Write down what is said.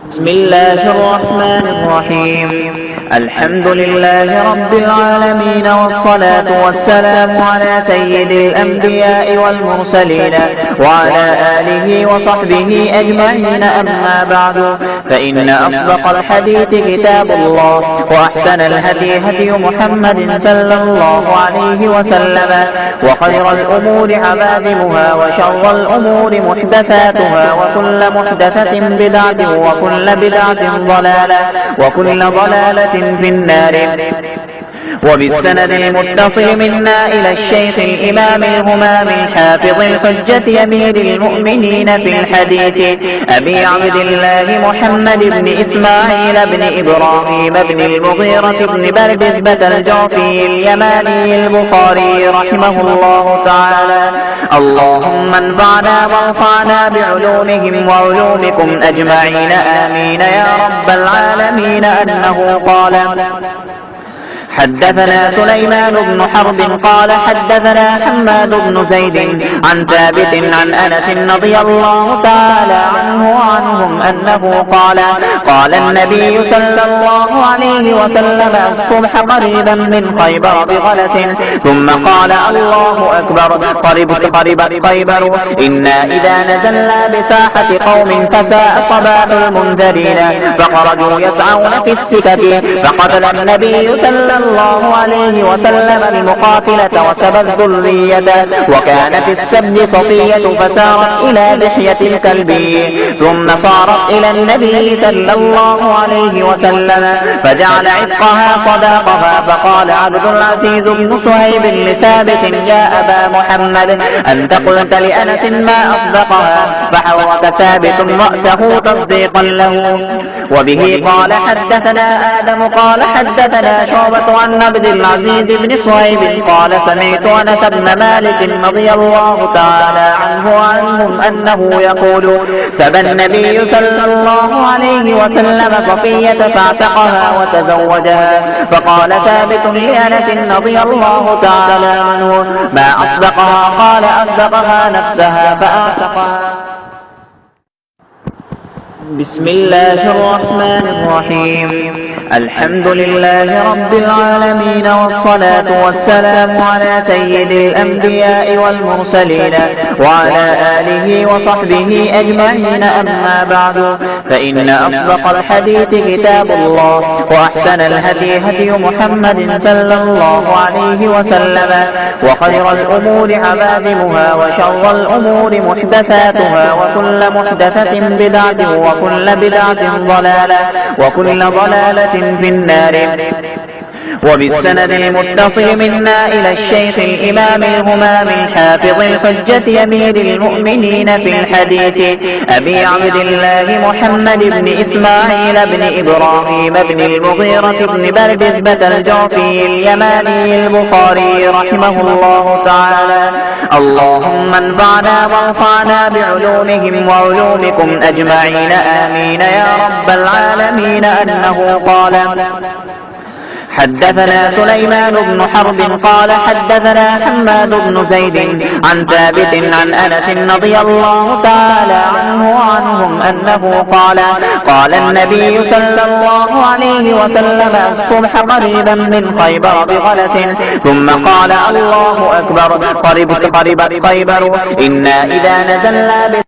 بسم الله الرحمن الرحيم. الحمد لله رب العالمين، والصلاة والسلام على سيد الأنبياء والمرسلين وعلى آله وصحبه أجمعين. أما بعد، فإن أصدق الحديث كتاب الله، وأحسن الهدي هدي محمد صلى الله عليه وسلم، وخير الأمور عبادمها، وشر الأمور محدثاتها، وكل محدثة بدعة، وكل بدعة ضلالة، وكل ضلالة في النار. وبالسند المتصل منا إلى الشيخ الإمام الهمام الحافظ الحجة أمير المؤمنين في الحديث أبي عبد الله محمد بن إسماعيل بن إبراهيم بن المغيرة بن بردزبة الجعفي اليماني البخاري رحمه الله تعالى. اللهم انفعنا وارفعنا بعلومهم وعلومكم أجمعين، آمين يا رب العالمين. أنه قال: حدثنا سليمان بن حرب قال حدثنا حماد بن زيد عن ثابت عن أنس رضي الله تعالى عنه وعنهم أنه قال: قال النبي صلى الله عليه وسلم: الصبح قريبا من خيبر بغلس، ثم قال: الله أكبر، قربت خيبر، إنا إذا نزلنا بساحة قوم فساء صباح المنذرين، فخرجوا يسعون في السكك، فقتل النبي صلى الله عليه وسلم المقاتلة وسبى الذرية، وكانت السبي صفية فسارت إلى لحية الكلبي، ثم صارت إلى النبي صلى الله عليه وسلم فجعل عتقها صداقها. فقال عبد العزيز بن صهيب لثابت: يا أبا محمد، أنت قلت لأنس ما أصدقها؟ فحرك ثابت رأسه تصديقا له. وبه قال حدثنا آدم قال حدثنا شعبة عن عبد العزيز بن صهيب قال: سمعت أنس بن مالك رضي الله تعالى عنه وعنهم أنه يقول: سبى النبي صلى الله عليه وسلم صفية فاعتقها وتزوجها. فقال ثابت لأنس رضي الله تعالى عنه: ما أصدقها؟ قال: أصدقها نفسها فاعتقها. بسم الله الرحمن الرحيم. الحمد لله رب العالمين، والصلاة والسلام على سيد الأنبياء والمرسلين وعلى آله وصحبه أجمعين. أما بعد، فإن أصدق الحديث كتاب الله، وأحسن الهدي هدي محمد صلى الله عليه وسلم، وخير الأمور عبادمها، وشر الأمور محدثاتها، وكل محدثة بدعة، وكل بدعة ضلالة، وكل ضلالة في النار. وبالسند المتصل منا إلى الشيخ الإمام الهمام الحافظ الحجة أمير المؤمنين في الحديث أبي عبد الله محمد بن إسماعيل بن إبراهيم بن المغيرة بن بردزبة الجعفي اليماني البخاري رحمه الله تعالى. اللهم انفعنا وارفعنا بعلومهم وعلومكم أجمعين، آمين يا رب العالمين. أنه قال: حدثنا سليمان بن حرب قال حدثنا حماد بن زيد عن ثابت عن أنس رضي الله تعالى عنه وعنهم أنه قال: قال النبي صلى الله عليه وسلم: الصبح قريبا من خيبر بغلس، ثم قال: الله أكبر، قربت خيبر، إنا إذا نزلنا